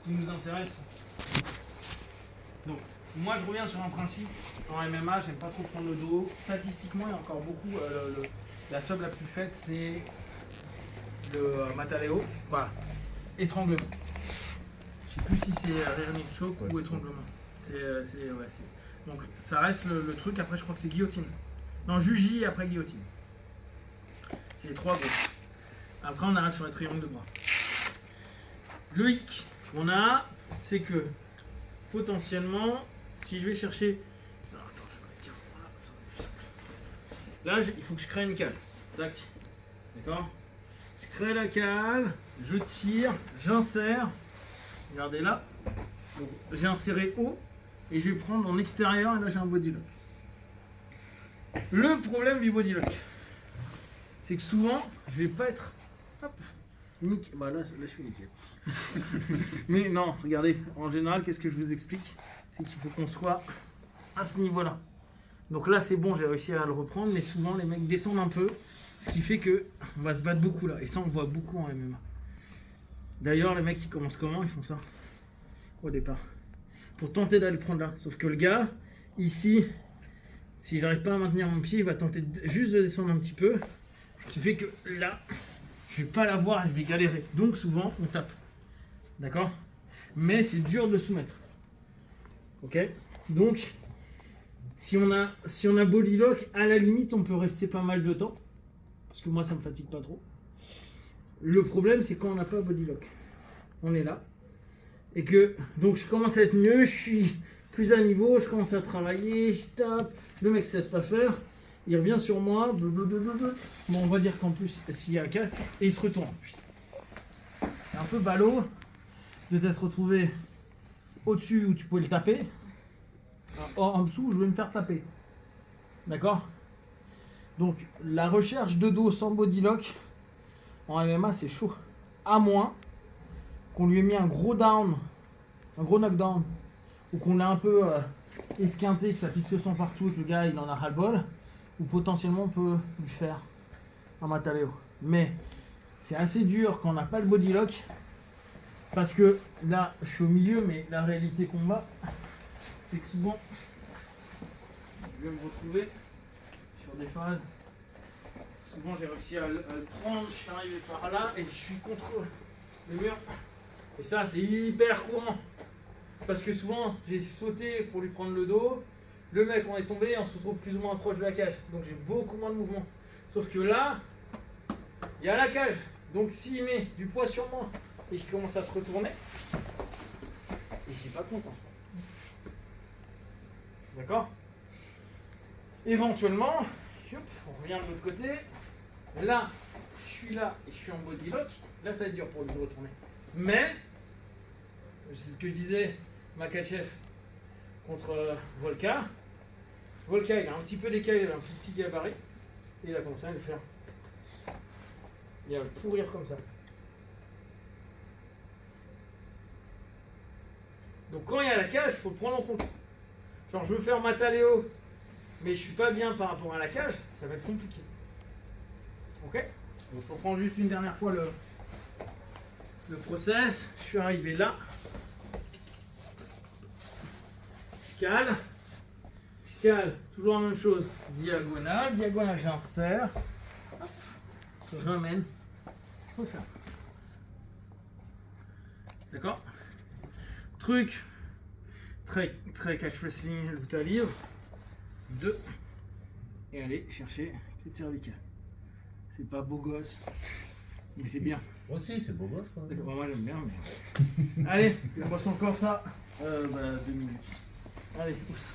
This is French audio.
qui nous intéresse. Donc, moi je reviens sur un principe en MMA, j'aime pas trop prendre le dos. Statistiquement, il y a encore beaucoup. La sub la plus faite, c'est le Mataleo, voilà, étranglement. Je sais plus si c'est rear naked choke ou étranglement. Donc ça reste le truc, après je crois que c'est guillotine. Non, Juji après guillotine. C'est les trois gros. Après on arrive sur les triangles de bras. Le hic qu'on a, c'est que potentiellement, si je vais chercher... Alors, attends, là, il faut que je crée une cale. Tac. D'accord? Je crée la cale, je tire, j'insère. Regardez là. Donc, j'ai inséré haut et je vais prendre en extérieur et là j'ai un body lock. Le problème du body lock, c'est que souvent, je vais pas être... Hop, nickel. Bah là je suis nickel. Mais non, regardez, en général, qu'est-ce que je vous explique? C'est qu'il faut qu'on soit à ce niveau-là. Donc là, c'est bon, j'ai réussi à le reprendre, mais souvent, les mecs descendent un peu, ce qui fait que on va se battre beaucoup là. Et ça, on le voit beaucoup en MMA. D'ailleurs, les mecs, ils commencent comment? Ils font ça au départ. Pour tenter d'aller le prendre là. Sauf que le gars, ici, si j'arrive pas à maintenir mon pied, il va tenter juste de descendre un petit peu. Ce qui fait que là, je vais pas l'avoir et je vais galérer. Donc souvent, on tape. D'accord? Mais c'est dur de soumettre. Ok? Donc, si on a body lock, à la limite, on peut rester pas mal de temps. Parce que moi, ça me fatigue pas trop. Le problème, c'est quand on n'a pas body lock. On est là. Et que, donc, je commence à être mieux, je suis plus à niveau, je commence à travailler, je tape. Le mec ne se laisse pas faire. Il revient sur moi. Blablabla. Bon, on va dire qu'en plus, s'il y a un cas, et il se retourne. C'est un peu ballot de t'être retrouvé au-dessus où tu pouvais le taper, en dessous où je vais me faire taper. D'accord? Donc la recherche de dos sans body lock en MMA c'est chaud. À moins qu'on lui ait mis un gros down, un gros knockdown, ou qu'on l'a un peu esquinté, que ça pisse le sang partout et que le gars il en a ras-le-bol, ou potentiellement on peut lui faire un Mataleo. Mais c'est assez dur quand on n'a pas le body lock. Parce que là, je suis au milieu, mais la réalité combat, c'est que souvent, je vais me retrouver sur des phases. Souvent, j'ai réussi à le prendre, je suis arrivé par là et je suis contre le mur. Et ça, c'est hyper courant. Parce que souvent, j'ai sauté pour lui prendre le dos. Le mec, on est tombé, on se retrouve plus ou moins proche de la cage. Donc, j'ai beaucoup moins de mouvement. Sauf que là, il y a la cage. Donc, s'il met du poids sur moi, et qui commence à se retourner, et je suis pas content. D'accord? Éventuellement, on revient de l'autre côté. Là, je suis là et je suis en body lock. Là, ça va être dur pour lui de retourner. Mais, c'est ce que je disais, Makhachev contre Volka. Volka, il a un petit peu décalé, il a un petit gabarit. Et il a commencé à le faire. Il va le pourrir comme ça. Donc quand il y a la cage, il faut le prendre en compte. Genre je veux faire Mataleo, mais je suis pas bien par rapport à la cage, ça va être compliqué. Ok? Donc je reprends juste une dernière fois le process. Je suis arrivé là. Je cale. Je cale, toujours la même chose. Diagonale, diagonale, j'insère. Je ramène. Je peux faire. D'accord? Truc très catch wrestling, le bout à livre. 2 et aller chercher les cervicales. C'est pas beau gosse, mais c'est bien. Moi aussi, c'est beau gosse. Hein. D'accord, moi j'aime bien, mais. Allez, je bosse encore ça. 2 minutes. Allez, pousse.